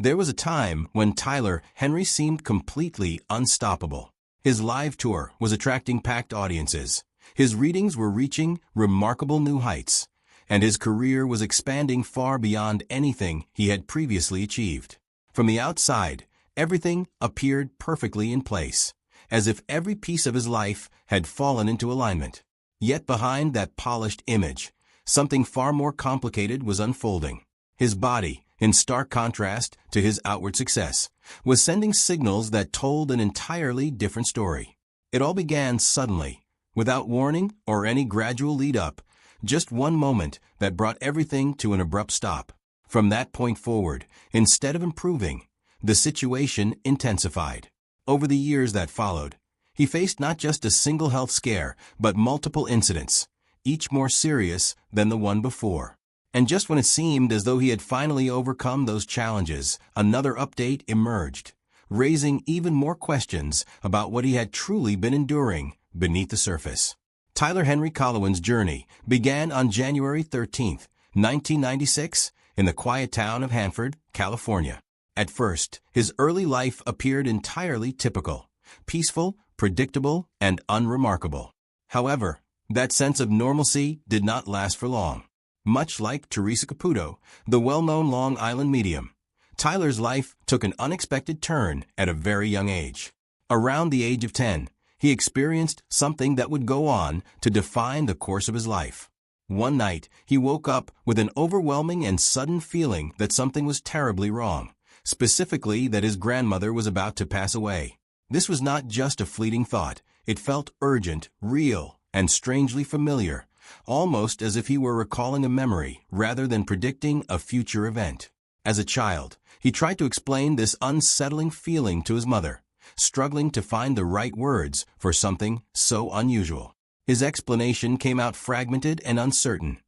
There was a time when Tyler Henry seemed completely unstoppable. His live tour was attracting packed audiences. His readings were reaching remarkable new heights, and his career was expanding far beyond anything he had previously achieved. From the outside, everything appeared perfectly in place, as if every piece of his life had fallen into alignment. Yet behind that polished image, something far more complicated was unfolding. His body, in stark contrast to his outward success, was sending signals that told an entirely different story. It all began suddenly, without warning or any gradual lead-up, just one moment that brought everything to an abrupt stop. From that point forward, instead of improving, the situation intensified. Over the years that followed, he faced not just a single health scare, but multiple incidents, each more serious than the one before. And just when it seemed as though he had finally overcome those challenges, another update emerged, raising even more questions about what he had truly been enduring beneath the surface. Tyler Henry Colowan's journey began on January 13, 1996, in the quiet town of Hanford, California. At first, his early life appeared entirely typical, peaceful, predictable, and unremarkable. However, that sense of normalcy did not last for long. Much like Teresa Caputo, the well-known Long Island medium, Tyler's life took an unexpected turn at a very young age. Around the age of 10, he experienced something that would go on to define the course of his life. One night, he woke up with an overwhelming and sudden feeling that something was terribly wrong, specifically that his grandmother was about to pass away. This was not just a fleeting thought. It felt urgent, real, and strangely familiar, almost as if he were recalling a memory rather than predicting a future event. As a child, he tried to explain this unsettling feeling to his mother, struggling to find the right words for something so unusual. His explanation came out fragmented and uncertain,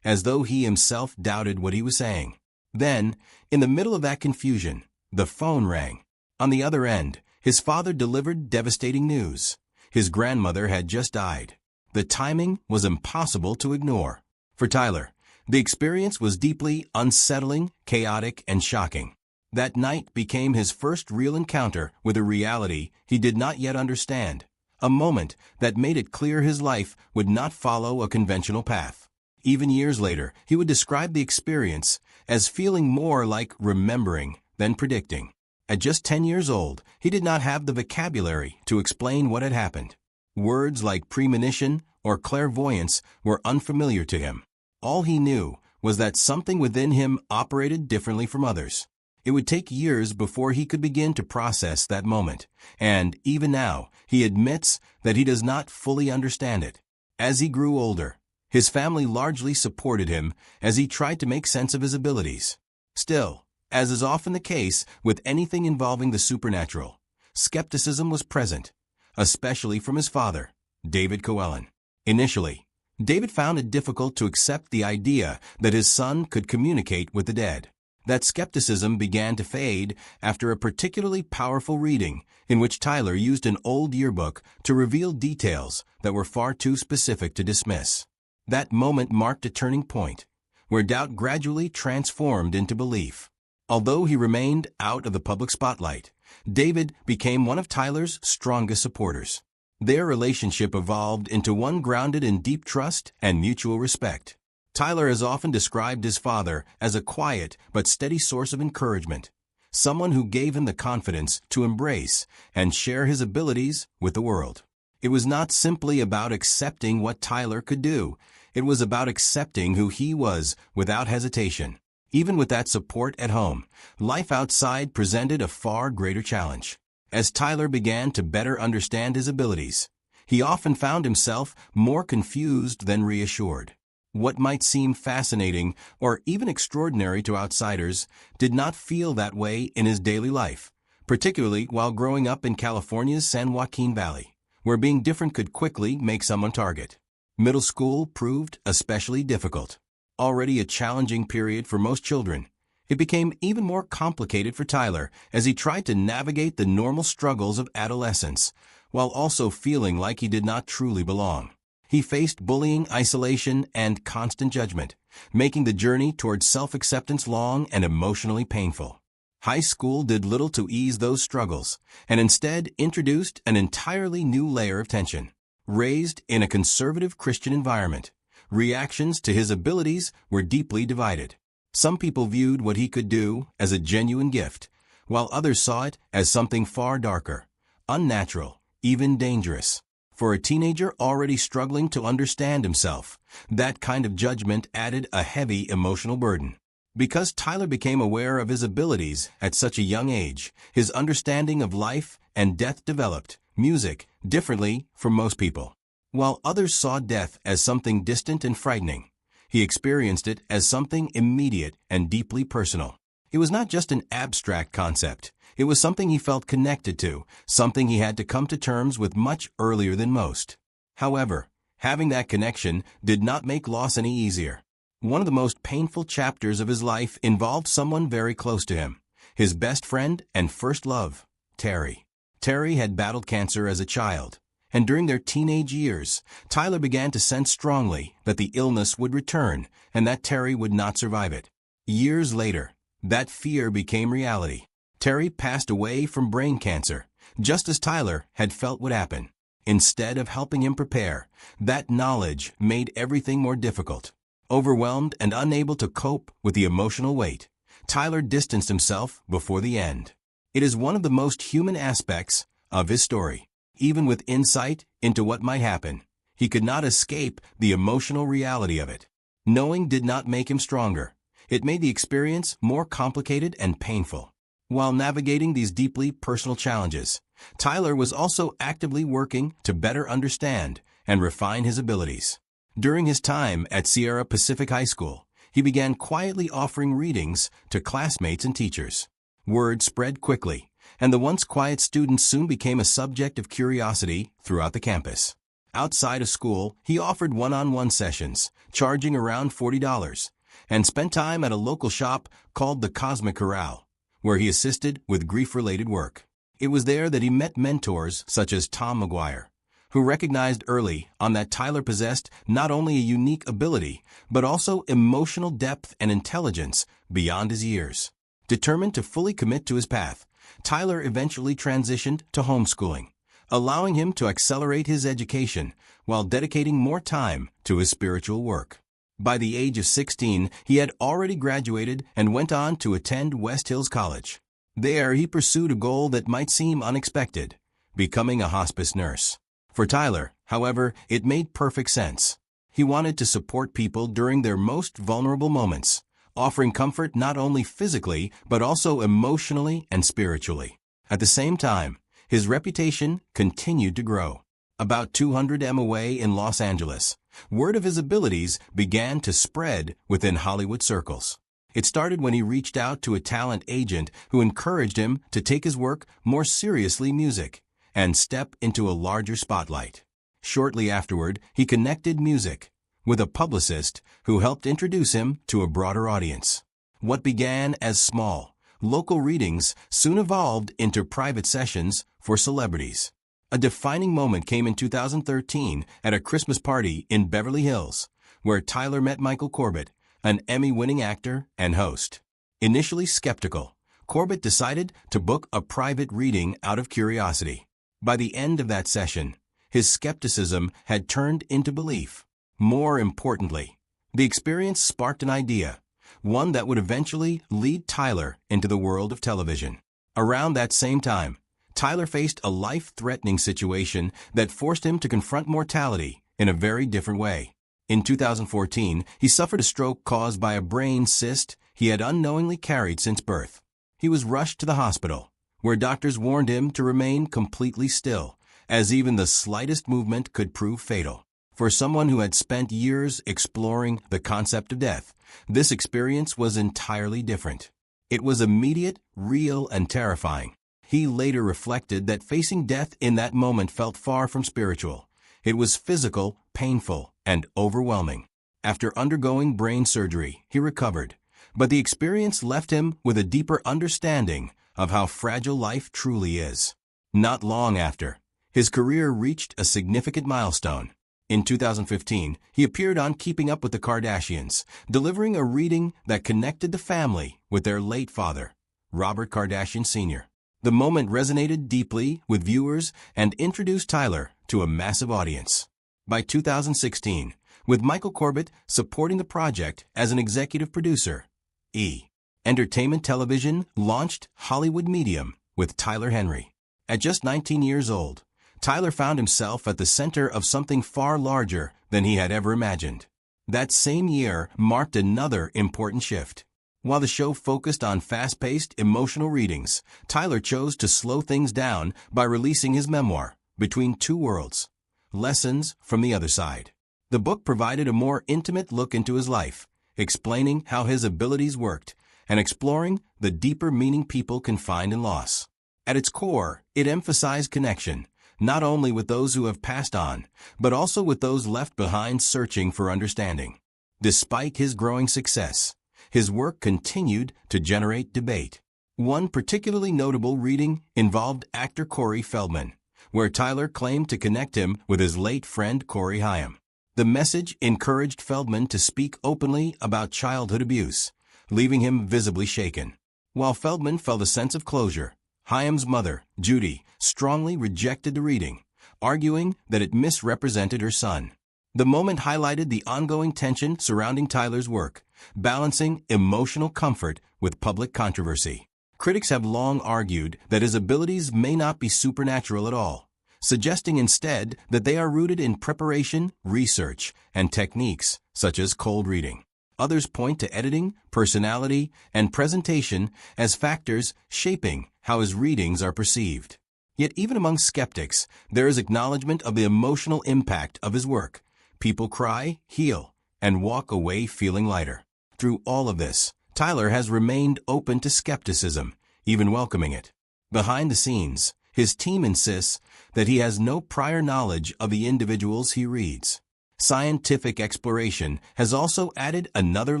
as though he himself doubted what he was saying. Then, in the middle of that confusion, the phone rang. On the other end, his father delivered devastating news. His grandmother had just died. The timing was impossible to ignore. For Tyler, the experience was deeply unsettling, chaotic, and shocking. That night became his first real encounter with a reality he did not yet understand, a moment that made it clear his life would not follow a conventional path. Even years later, he would describe the experience as feeling more like remembering than predicting. At just 10 years old, he did not have the vocabulary to explain what had happened. Words like premonition or clairvoyance were unfamiliar to him. All he knew was that something within him operated differently from others. It would take years before he could begin to process that moment, and even now, he admits that he does not fully understand it. As he grew older, his family largely supported him as he tried to make sense of his abilities. Still, as is often the case with anything involving the supernatural, skepticism was present, especially from his father, David Coelen. Initially, David found it difficult to accept the idea that his son could communicate with the dead. That skepticism began to fade after a particularly powerful reading in which Tyler used an old yearbook to reveal details that were far too specific to dismiss. That moment marked a turning point, where doubt gradually transformed into belief. Although he remained out of the public spotlight, David became one of Tyler's strongest supporters. Their relationship evolved into one grounded in deep trust and mutual respect. Tyler has often described his father as a quiet but steady source of encouragement, someone who gave him the confidence to embrace and share his abilities with the world. It was not simply about accepting what Tyler could do. It was about accepting who he was without hesitation. Even with that support at home, life outside presented a far greater challenge. As Tyler began to better understand his abilities, he often found himself more confused than reassured. What might seem fascinating or even extraordinary to outsiders did not feel that way in his daily life, particularly while growing up in California's San Joaquin Valley, where being different could quickly make someone target. Middle school proved especially difficult. Already a challenging period for most children, it became even more complicated for Tyler as he tried to navigate the normal struggles of adolescence, while also feeling like he did not truly belong. He faced bullying, isolation, and constant judgment, making the journey towards self-acceptance long and emotionally painful. High school did little to ease those struggles, and instead introduced an entirely new layer of tension. Raised in a conservative Christian environment, reactions to his abilities were deeply divided. Some people viewed what he could do as a genuine gift, while others saw it as something far darker, unnatural, even dangerous. For a teenager already struggling to understand himself, that kind of judgment added a heavy emotional burden. Because Tyler became aware of his abilities at such a young age, his understanding of life and death developed, music, differently from most people. While others saw death as something distant and frightening, he experienced it as something immediate and deeply personal. It was not just an abstract concept. It was something he felt connected to, something he had to come to terms with much earlier than most. However, having that connection did not make loss any easier. One of the most painful chapters of his life involved someone very close to him, his best friend and first love, Terry. Terry had battled cancer as a child, and during their teenage years, Tyler began to sense strongly that the illness would return and that Terry would not survive it. Years later, that fear became reality. Terry passed away from brain cancer, just as Tyler had felt would happen. Instead of helping him prepare, that knowledge made everything more difficult. Overwhelmed and unable to cope with the emotional weight, Tyler distanced himself before the end. It is one of the most human aspects of his story. Even with insight into what might happen, he could not escape the emotional reality of it. Knowing did not make him stronger. It made the experience more complicated and painful. While navigating these deeply personal challenges, Tyler was also actively working to better understand and refine his abilities. During his time at Sierra Pacific High School, he began quietly offering readings to classmates and teachers. Word spread quickly, and the once quiet student soon became a subject of curiosity throughout the campus. Outside of school, he offered one-on-one sessions, charging around $40, and spent time at a local shop called the Cosmic Corral, where he assisted with grief-related work. It was there that he met mentors such as Tom McGuire, who recognized early on that Tyler possessed not only a unique ability, but also emotional depth and intelligence beyond his years. Determined to fully commit to his path, Tyler eventually transitioned to homeschooling, allowing him to accelerate his education while dedicating more time to his spiritual work. By the age of 16, he had already graduated and went on to attend West Hills College. There, he pursued a goal that might seem unexpected, becoming a hospice nurse. For Tyler, however, it made perfect sense. He wanted to support people during their most vulnerable moments, offering comfort not only physically, but also emotionally and spiritually. At the same time, his reputation continued to grow. About 200 m away in Los Angeles, word of his abilities began to spread within Hollywood circles. It started when he reached out to a talent agent who encouraged him to take his work more seriously music and step into a larger spotlight. Shortly afterward, he connected music with a publicist who helped introduce him to a broader audience. What began as small, local readings soon evolved into private sessions for celebrities. A defining moment came in 2013 at a Christmas party in Beverly Hills, where Tyler met Michael Corbett, an Emmy-winning actor and host. Initially skeptical, Corbett decided to book a private reading out of curiosity. By the end of that session, his skepticism had turned into belief. More importantly, the experience sparked an idea, one that would eventually lead Tyler into the world of television. Around that same time, Tyler faced a life-threatening situation that forced him to confront mortality in a very different way. In 2014, he suffered a stroke caused by a brain cyst he had unknowingly carried since birth. He was rushed to the hospital, where doctors warned him to remain completely still, as even the slightest movement could prove fatal. For someone who had spent years exploring the concept of death, this experience was entirely different. It was immediate, real, and terrifying. He later reflected that facing death in that moment felt far from spiritual. It was physical, painful, and overwhelming. After undergoing brain surgery, he recovered, but the experience left him with a deeper understanding of how fragile life truly is. Not long after, his career reached a significant milestone. In 2015, he appeared on Keeping Up with the Kardashians, delivering a reading that connected the family with their late father, Robert Kardashian Sr. The moment resonated deeply with viewers and introduced Tyler to a massive audience. By 2016, with Michael Corbett supporting the project as an executive producer, E! Entertainment Television launched Hollywood Medium with Tyler Henry. At just 19 years old, Tyler found himself at the center of something far larger than he had ever imagined. That same year marked another important shift. While the show focused on fast-paced, emotional readings, Tyler chose to slow things down by releasing his memoir, Between Two Worlds: Lessons from the Other Side. The book provided a more intimate look into his life, explaining how his abilities worked and exploring the deeper meaning people can find in loss. At its core, it emphasized connection, not only with those who have passed on, but also with those left behind searching for understanding. Despite his growing success, his work continued to generate debate. One particularly notable reading involved actor Corey Feldman, where Tyler claimed to connect him with his late friend Corey Haim. The message encouraged Feldman to speak openly about childhood abuse, leaving him visibly shaken. While Feldman felt a sense of closure, Haim's mother, Judy, strongly rejected the reading, arguing that it misrepresented her son. The moment highlighted the ongoing tension surrounding Tyler's work, balancing emotional comfort with public controversy. Critics have long argued that his abilities may not be supernatural at all, suggesting instead that they are rooted in preparation, research, and techniques such as cold reading. Others point to editing, personality, and presentation as factors shaping how his readings are perceived. Yet even among skeptics, there is acknowledgement of the emotional impact of his work. People cry, heal, and walk away feeling lighter. Through all of this, Tyler has remained open to skepticism, even welcoming it. Behind the scenes, his team insists that he has no prior knowledge of the individuals he reads. Scientific exploration has also added another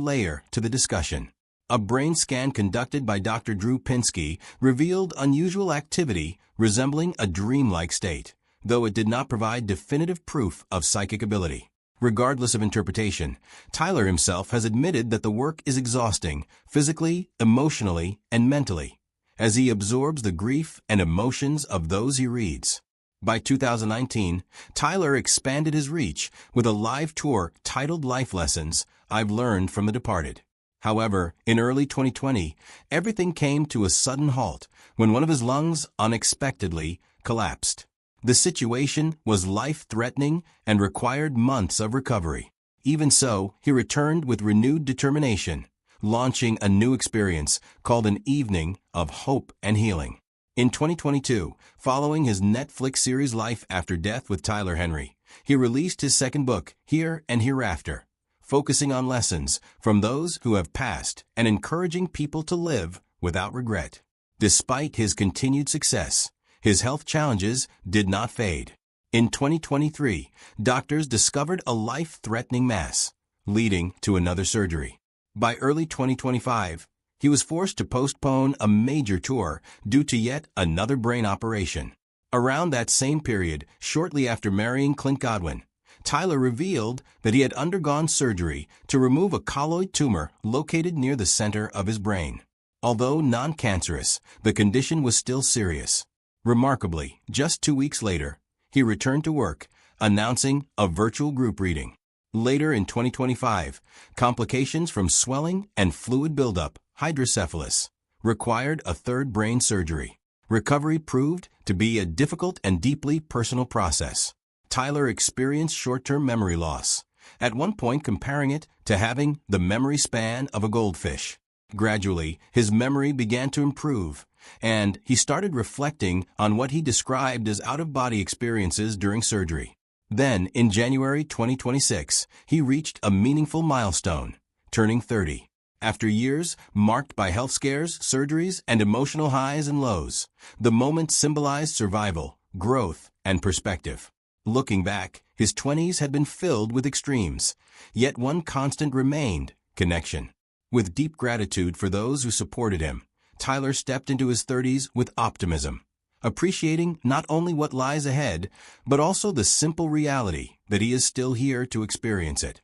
layer to the discussion. A brain scan conducted by Dr. Drew Pinsky revealed unusual activity resembling a dreamlike state, though it did not provide definitive proof of psychic ability. Regardless of interpretation, Tyler himself has admitted that the work is exhausting, physically, emotionally, and mentally, as he absorbs the grief and emotions of those he reads. By 2019, Tyler expanded his reach with a live tour titled Life Lessons I've Learned from the Departed. However, in early 2020, everything came to a sudden halt when one of his lungs unexpectedly collapsed. The situation was life-threatening and required months of recovery. Even so, he returned with renewed determination, launching a new experience called An Evening of Hope and Healing. In 2022, following his Netflix series Life After Death with Tyler Henry, he released his second book, Here and Hereafter, focusing on lessons from those who have passed and encouraging people to live without regret. Despite his continued success, his health challenges did not fade. In 2023, doctors discovered a life-threatening mass, leading to another surgery. By early 2025, he was forced to postpone a major tour due to yet another brain operation. Around that same period, shortly after marrying Clint Godwin, Tyler revealed that he had undergone surgery to remove a colloid tumor located near the center of his brain. Although non-cancerous, the condition was still serious. Remarkably, just 2 weeks later, he returned to work, announcing a virtual group reading. Later in 2025, complications from swelling and fluid buildup, hydrocephalus, required a third brain surgery. Recovery proved to be a difficult and deeply personal process. Tyler experienced short-term memory loss, at one point comparing it to having the memory span of a goldfish. Gradually, his memory began to improve, and he started reflecting on what he described as out-of-body experiences during surgery. Then, in January 2026, he reached a meaningful milestone, turning 30. After years marked by health scares, surgeries, and emotional highs and lows, the moment symbolized survival, growth, and perspective. Looking back, his 20s had been filled with extremes, yet one constant remained: connection. With deep gratitude for those who supported him, Tyler stepped into his 30s with optimism, appreciating not only what lies ahead, but also the simple reality that he is still here to experience it.